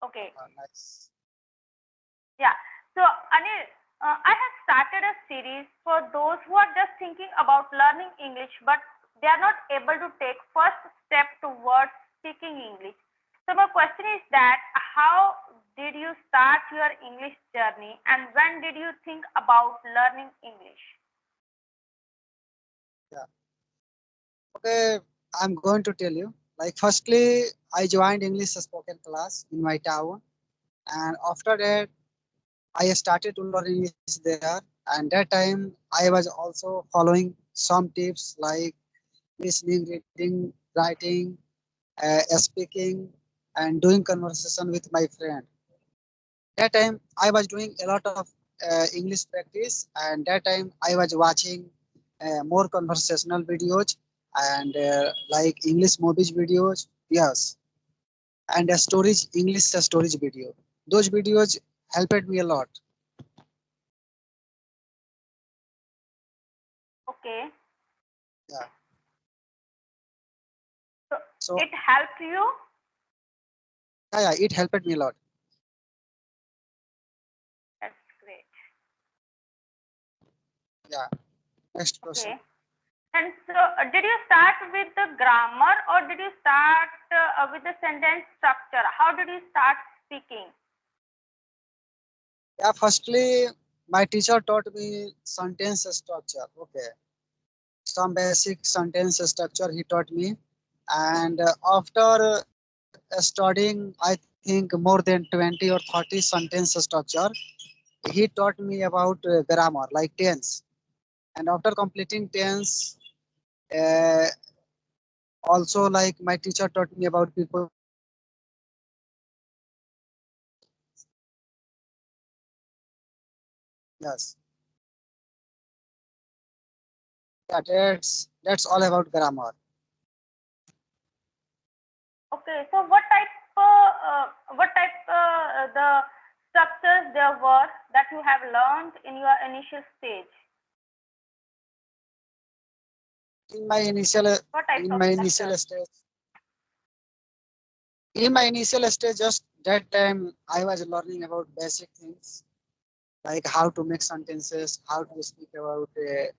Okay. Nice. Yeah. So, Anil, I have started a series for those who are just thinking about learning English, but they are not able to take first step towards speaking English. So, my question is that how did you start your English journey, and when did you think about learning English? Yeah. Okay, I'm going to tell you. Like, firstly, I joined English spoken class in my town, and after that, I started to learn English there. And that time, I was also following some tips like listening, reading, writing, speaking, and doing conversation with my friend. That time, I was doing a lot of English practice, and that time I was watching more conversational videos and like English movies videos. Yes, and a storage English storage video. Those videos helped me a lot. Okay. Yeah. So, So it helped you? yeah, it helped me a lot. That's great. Yeah. Next question. Okay. And so, did you start with the grammar or did you start with the sentence structure? How did you start speaking? Yeah. Firstly, my teacher taught me sentence structure. Okay. Some basic sentence structure he taught me, and after studying, I think more than 20 or 30 sentence structure, he taught me about grammar like tense. And after completing tense, uh, also like my teacher taught me about preposition, yes. Yeah, that's all about grammar. Okay, so what type the structures there were that you have learned in your initial stage? in my initial What types in of my initial structures? stage in my initial stage, just that time I was learning about basic things like how to make sentences, how to speak about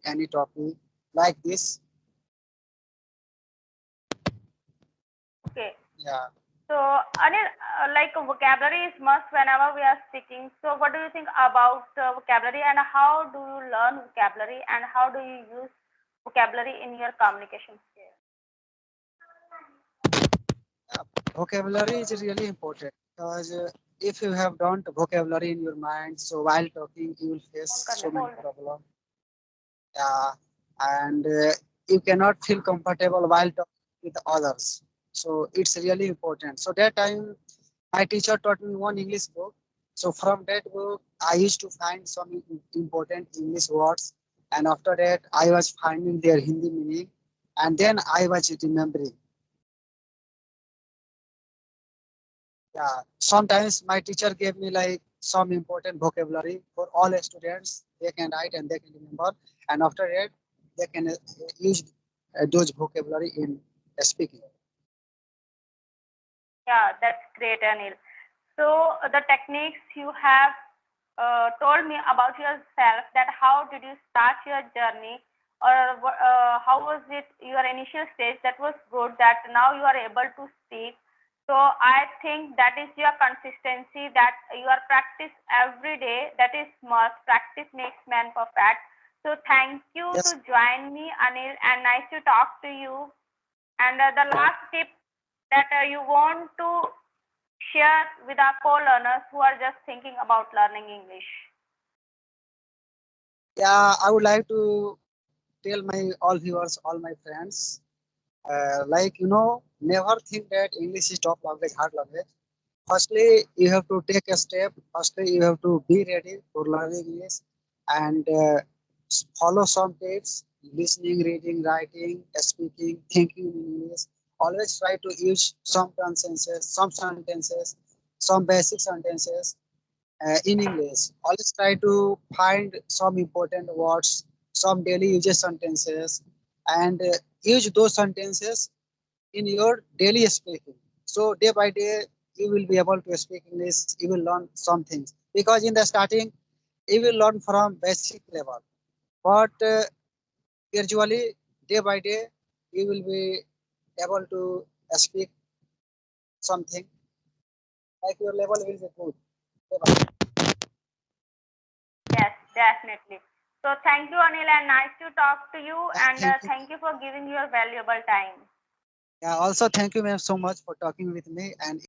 any topic like this. Okay. Yeah. So, Anil, like vocabulary is must whenever we are speaking. So, what do you think about vocabulary and how do you learn vocabulary and how do you use vocabulary in your communication skills? Yeah, vocabulary is really important because if you have don't vocabulary in your mind, so while talking you will face Phone so करने many hold. problems. Yeah, and you cannot feel comfortable while talking with others. So it's really important. So that time my teacher taught me one English book. So from that book I used to find some important English words, and after that I was finding their Hindi meaning, and then I was remembering. Yeah, sometimes my teacher gave me like some important vocabulary for all students. They can write and they can remember, and after that, they can use those vocabulary in speaking. Yeah, that's great, Anil. So, the techniques you have told me about yourself, that how did you start your journey or how was it your initial stage, that was good that now you are able to speak. So I think that is your consistency, that your practice every day, that is must. Practice makes man perfect. So thank you to Yes, join me, Anil, and nice to talk to you. And the last tip that you want to share with our co-learners who are just thinking about learning English. yeah, I would like to tell my all viewers, all my friends, like never think that English is top language, hard language. Firstly, you have to take a step. Firstly, you have to be ready for learning English and follow some tips: listening, reading, writing, speaking, thinking in English. Always try to use some sentences, some basic sentences in English. Always try to find some important words, some daily uses sentences, and use those sentences in your daily speaking. So day by day you will be able to speak English, you will learn some things. Because in the starting, you will learn from basic level. But gradually, day by day, you will be able to speak something, like your level will be good. Day by day. Yes, definitely. So thank you, Anil, and nice to talk to you. Yeah, And thank you. thank you for giving your valuable time. Yeah, also thank you, ma'am, so much for talking with me. And